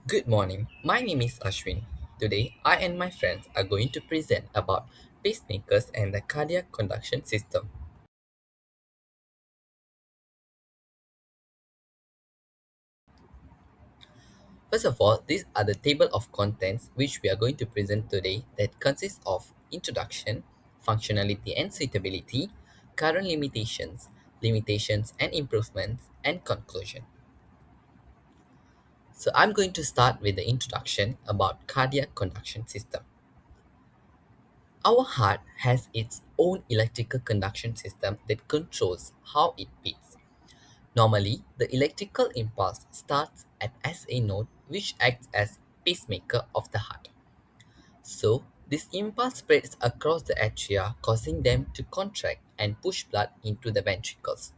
Good morning. My name is Ashwin. Today, I and my friends are going to present about pacemakers and the cardiac conduction system. First of all, these are the table of contents which we are going to present today that consists of introduction, functionality and suitability, current limitations and improvements, and conclusion. So I'm going to start with the introduction about cardiac conduction system. Our heart has its own electrical conduction system that controls how it beats. Normally, the electrical impulse starts at SA node, which acts as pacemaker of the heart. So, this impulse spreads across the atria, causing them to contract and push blood into the ventricles.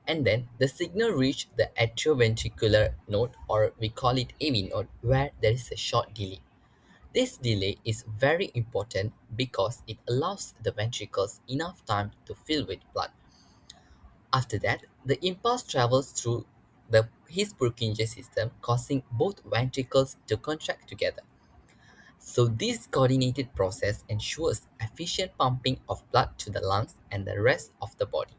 And then the signal reaches the atrioventricular node, or we call it AV node, where there is a short delay. This delay is very important because it allows the ventricles enough time to fill with blood. After that, the impulse travels through his Purkinje system, causing both ventricles to contract together. So this coordinated process ensures efficient pumping of blood to the lungs and the rest of the body.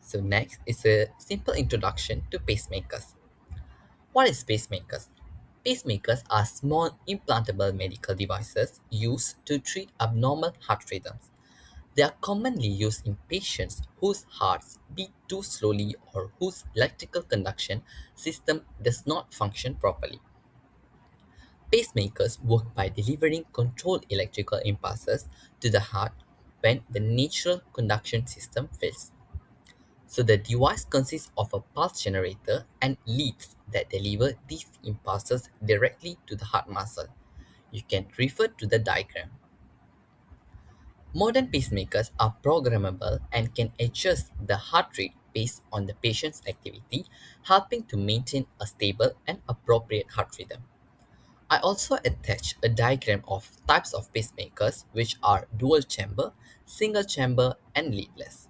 So next is a simple introduction to pacemakers. What is pacemakers? Pacemakers are small implantable medical devices used to treat abnormal heart rhythms. They are commonly used in patients whose hearts beat too slowly or whose electrical conduction system does not function properly. Pacemakers work by delivering controlled electrical impulses to the heart when the natural conduction system fails. So the device consists of a pulse generator and leads that deliver these impulses directly to the heart muscle. You can refer to the diagram. Modern pacemakers are programmable and can adjust the heart rate based on the patient's activity, helping to maintain a stable and appropriate heart rhythm. I also attach a diagram of types of pacemakers, which are dual chamber, single chamber, and leadless.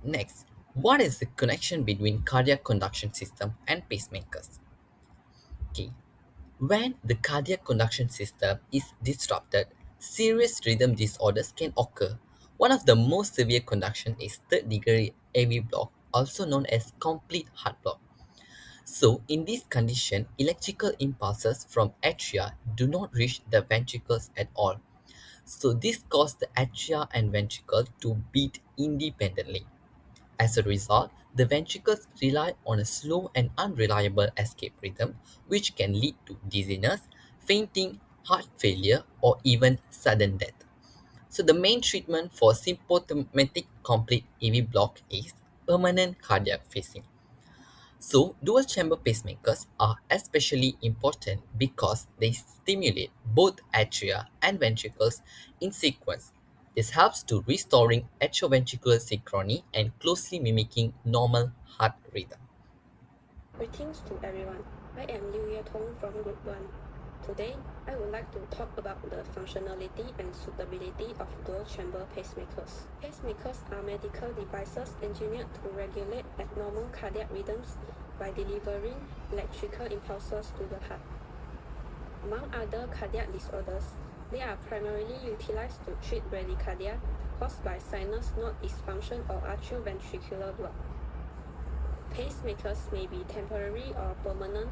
Next, what is the connection between cardiac conduction system and pacemakers? Okay. When the cardiac conduction system is disrupted, serious rhythm disorders can occur. One of the most severe conduction is third degree AV block, also known as complete heart block. So, in this condition, electrical impulses from atria do not reach the ventricles at all. So, this causes the atria and ventricle to beat independently. As a result, the ventricles rely on a slow and unreliable escape rhythm, which can lead to dizziness, fainting, heart failure, or even sudden death. So, the main treatment for symptomatic complete AV block is permanent cardiac pacing. So, dual chamber pacemakers are especially important because they stimulate both atria and ventricles in sequence. This helps to restoring atrioventricular synchrony and closely mimicking normal heart rhythm. Greetings to everyone. I am Liu Tong from Group 1. Today, I would like to talk about the functionality and suitability of dual-chamber pacemakers. Pacemakers are medical devices engineered to regulate abnormal cardiac rhythms by delivering electrical impulses to the heart. Among other cardiac disorders, they are primarily utilized to treat bradycardia caused by sinus node dysfunction or atrioventricular block. Pacemakers may be temporary or permanent,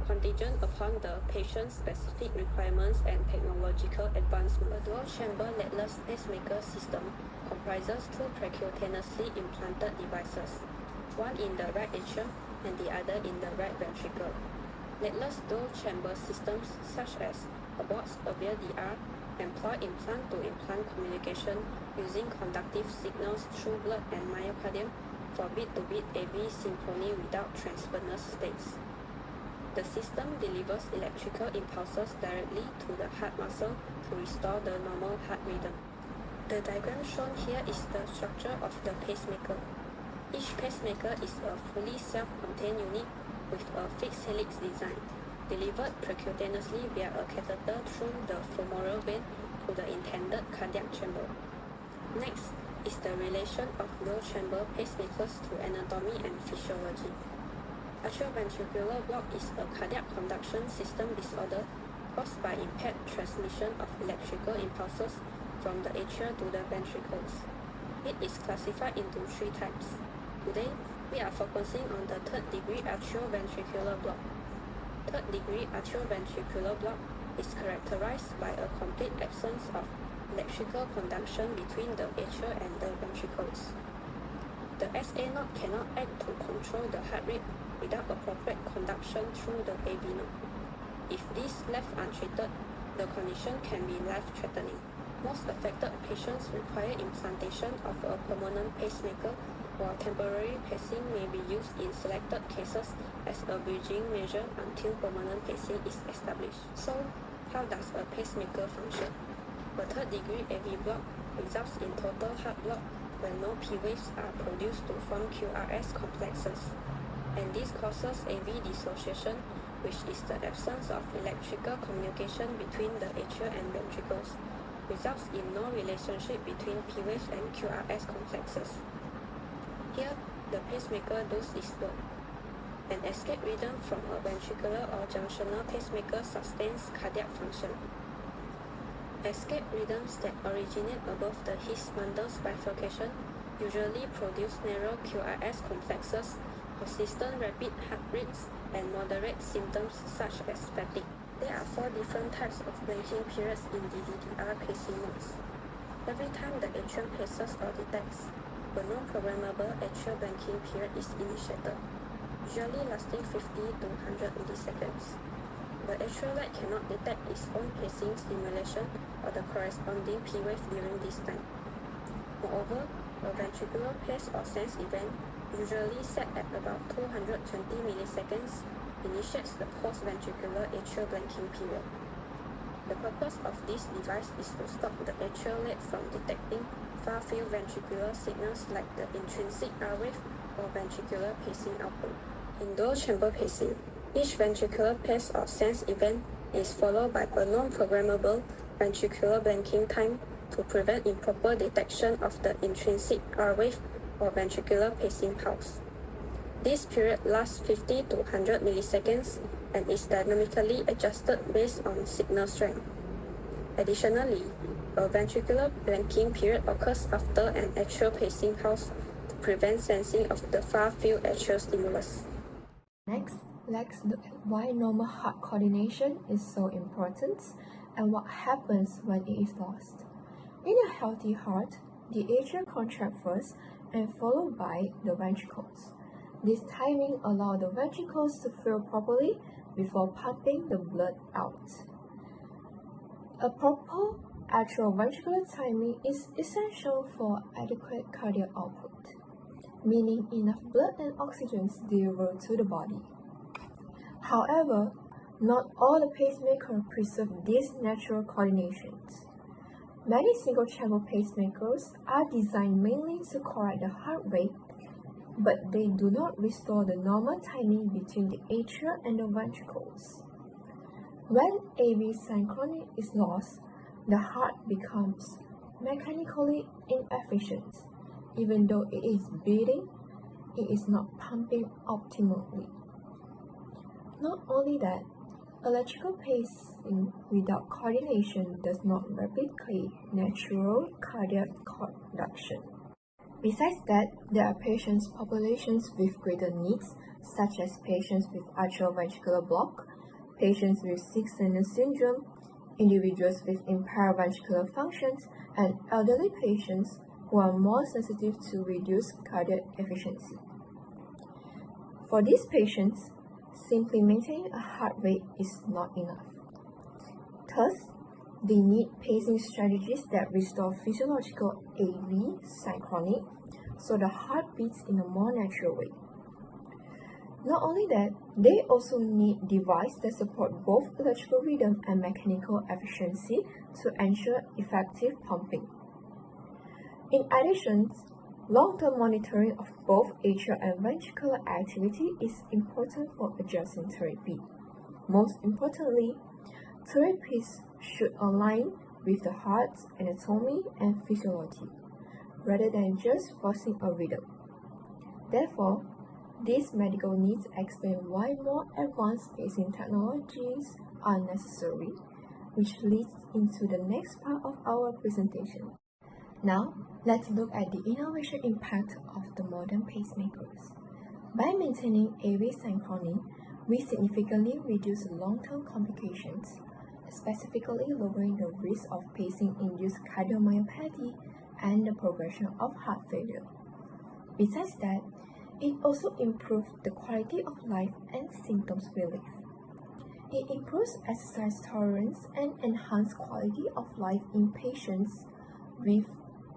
contingent upon the patient's specific requirements and technological advancement. A dual-chamber leadless pacemaker system comprises two percutaneously implanted devices, one in the right atrium and the other in the right ventricle. Leadless dual-chamber systems such as Abbott's Avia-DR employ implant-to-implant communication using conductive signals through blood and myocardium for beat-to-beat AV synchrony without transvenous states. The system delivers electrical impulses directly to the heart muscle to restore the normal heart rhythm. The diagram shown here is the structure of the pacemaker. Each pacemaker is a fully self-contained unit with a fixed helix design, delivered percutaneously via a catheter through the femoral vein to the intended cardiac chamber. Next is the relation of dual-chamber pacemakers to anatomy and physiology. Atrioventricular block is a cardiac conduction system disorder caused by impaired transmission of electrical impulses from the atria to the ventricles. It is classified into three types. Today, we are focusing on the third-degree atrioventricular block. Third-degree atrioventricular block is characterized by a complete absence of electrical conduction between the atria and the ventricles. The SA node cannot act to control the heart rate without appropriate conduction through the AB node. If this left untreated, the condition can be life-threatening. Most affected patients require implantation of a permanent pacemaker, while temporary pacing may be used in selected cases as a bridging measure until permanent pacing is established. So, how does a pacemaker function? A third-degree AV block results in total heart block when no P waves are produced to form QRS complexes, and this causes AV dissociation, which is the absence of electrical communication between the atria and ventricles, results in no relationship between P waves and QRS complexes. Here, the pacemaker does its work. An escape rhythm from a ventricular or junctional pacemaker sustains cardiac function. Escape rhythms that originate above the His-Mandel bifurcation usually produce narrow QRS complexes, persistent rapid heart rates, and moderate symptoms such as fatigue. There are 4 different types of blanking periods in DDDR pacing modes. Every time the atrium paces or detects, a non-programmable atrial blanking period is initiated, usually lasting 50 to 100 milliseconds. The atrial light cannot detect its own pacing stimulation or the corresponding P wave during this time. Moreover, a ventricular pace or sense event, usually set at about 220 milliseconds, initiates the post-ventricular atrial blanking period. The purpose of this device is to stop the atrial lead from detecting far-field ventricular signals like the intrinsic R wave or ventricular pacing output. In dual-chamber pacing, each ventricular pace or sense event is followed by a non-programmable ventricular blanking time to prevent improper detection of the intrinsic R wave or ventricular pacing pulse. This period lasts 50 to 100 milliseconds and is dynamically adjusted based on signal strength. Additionally, a ventricular blanking period occurs after an atrial pacing pulse to prevent sensing of the far-field atrial stimulus. Next, let's look at why normal heart coordination is so important and what happens when it is lost. In a healthy heart, the atria contract first and followed by the ventricles. This timing allows the ventricles to fill properly before pumping the blood out. A proper atrioventricular timing is essential for adequate cardiac output, meaning enough blood and oxygen is delivered to the body. However, not all the pacemakers preserve these natural coordinations. Many single-chamber pacemakers are designed mainly to correct the heart rate, but they do not restore the normal timing between the atria and the ventricles. When AV synchrony is lost, the heart becomes mechanically inefficient. Even though it is beating, it is not pumping optimally. Not only that, electrical pacing without coordination does not replicate natural cardiac conduction. Besides that, there are patient populations with greater needs, such as patients with atrioventricular block, patients with sick-center syndrome, individuals with impaired ventricular functions, and elderly patients who are more sensitive to reduced cardiac efficiency. For these patients, simply maintaining a heart rate is not enough. Thus, they need pacing strategies that restore physiological AV synchrony so the heart beats in a more natural way. Not only that, they also need devices that support both electrical rhythm and mechanical efficiency to ensure effective pumping. In addition, long-term monitoring of both atrial and ventricular activity is important for adjusting therapy. Most importantly, therapies should align with the heart's anatomy and physiology, rather than just forcing a rhythm. Therefore, These medical needs explain why more advanced pacing technologies are necessary, which leads into the next part of our presentation. Now, let's look at the innovation impact of the modern pacemakers. By maintaining AV synchrony, we significantly reduce long-term complications, specifically lowering the risk of pacing-induced cardiomyopathy and the progression of heart failure. Besides that, it also improves the quality of life and symptoms relief. It improves exercise tolerance and enhances quality of life in patients with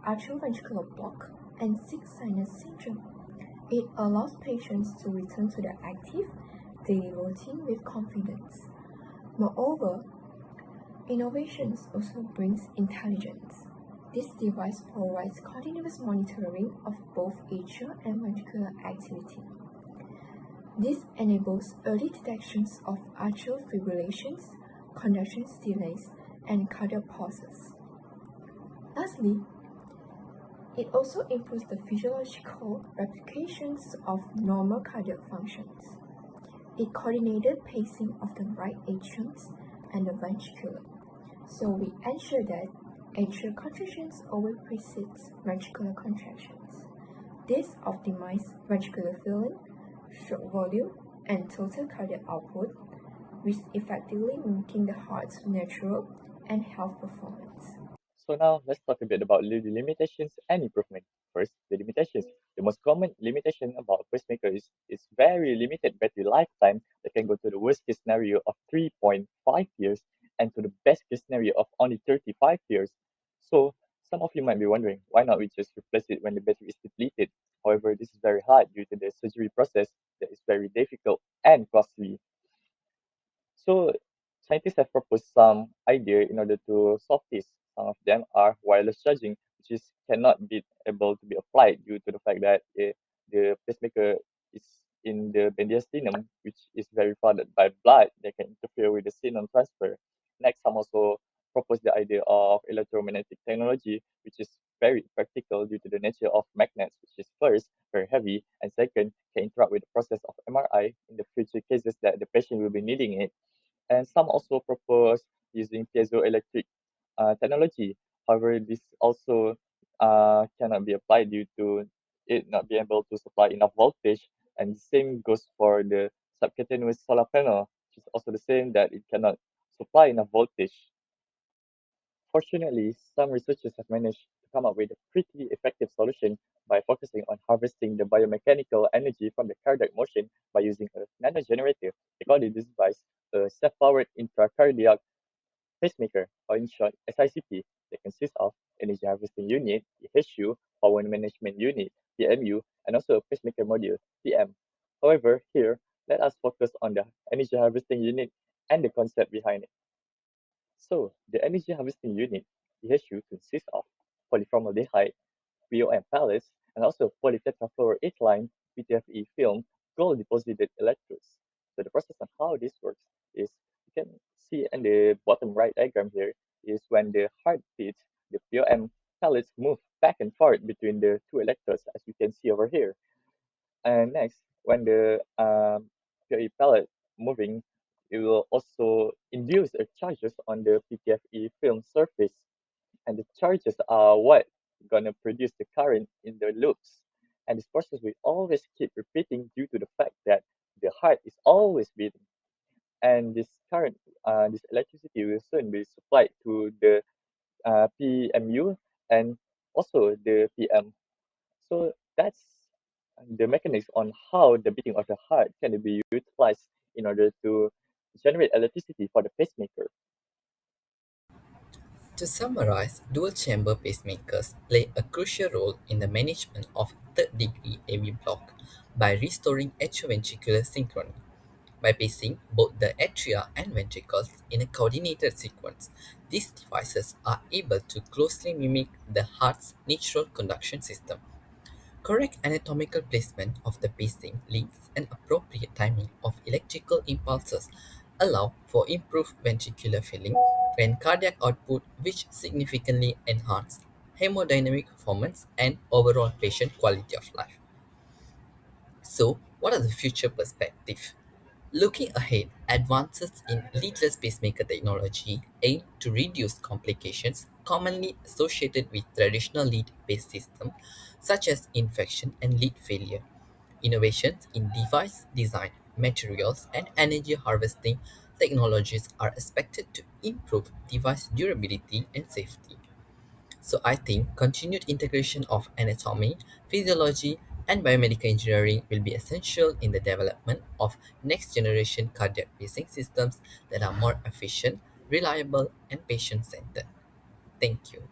atrioventricular block and sick sinus syndrome. It allows patients to return to their active daily routine with confidence. Moreover, innovations also brings intelligence. This device provides continuous monitoring of both atrial and ventricular activity. This enables early detections of atrial fibrillations, conduction delays, and cardiac pauses. Lastly, it also improves the physiological replications of normal cardiac functions. It coordinated pacing of the right atriums and the ventricular, so we ensure that atrial contractions always precedes ventricular contractions. This optimizes ventricular filling, stroke volume, and total cardiac output, which effectively mimicking the heart's natural and health performance. So now let's talk a bit about the limitations and improvement. First, the limitations. The most common limitation about pacemaker is very limited battery lifetime that can go to the worst case scenario of 3.5 years and to the best case scenario of only 35 years. So some of you might be wondering, why not we just replace it when the battery is depleted? However, this is very hard due to the surgery process that is very difficult and costly. So scientists have proposed some idea in order to solve this. Some of them are wireless charging, which is cannot be able to be applied due to the fact that the pacemaker is in the mediastinum, which is very flooded by blood that can interfere with the signal transfer. Next, some also propose the idea of electromagnetic technology, which is very practical due to the nature of magnets, which is first very heavy, and second can interrupt with the process of MRI in the future cases that the patient will be needing it. And some also propose using piezoelectric technology. However, this also cannot be applied due to it not being able to supply enough voltage. And the same goes for the subcutaneous solar panel, which is also the same that it cannot supply enough voltage. Fortunately, some researchers have managed to come up with a pretty effective solution by focusing on harvesting the biomechanical energy from the cardiac motion by using a nanogenerator. They call this device a self-powered intracardiac pacemaker, or in short, SICP, that consists of energy harvesting unit, EHU, power management unit, PMU, and also a pacemaker module, PM. However, here, let us focus on the energy harvesting unit and the concept behind it. So, the energy harvesting unit, EHU, consists of polyformaldehyde, POM pellets, and also polytetrafluoroethylene, PTFE film, gold deposited electrodes. So the process on how this works is you can see in the bottom right diagram here is when the heart beats, the POM pellets move back and forth between the two electrodes as you can see over here. And next, when the POE pellet moving, it will also induce a charges on the PTFE film surface, and the charges are what gonna produce the current in the loops. And this process will always keep repeating due to the fact that the heart is always beating. And this current, this electricity will soon be supplied to the PMU and also the PM. So that's the mechanics on how the beating of the heart can be utilized in order to generate electricity for the pacemaker. To summarize, dual-chamber pacemakers play a crucial role in the management of third-degree AV block by restoring atrioventricular synchrony. By pacing both the atria and ventricles in a coordinated sequence, these devices are able to closely mimic the heart's natural conduction system. Correct anatomical placement of the pacing leads and appropriate timing of electrical impulses allow for improved ventricular filling and cardiac output, which significantly enhance hemodynamic performance and overall patient quality of life. So, What are the future perspectives? Looking ahead, advances in leadless pacemaker technology aim to reduce complications commonly associated with traditional lead-based systems, such as infection and lead failure. Innovations in device design, materials, and energy harvesting technologies are expected to improve device durability and safety. So I think continued integration of anatomy, physiology, and biomedical engineering will be essential in the development of next generation cardiac pacing systems that are more efficient, reliable, and patient centered. Thank you.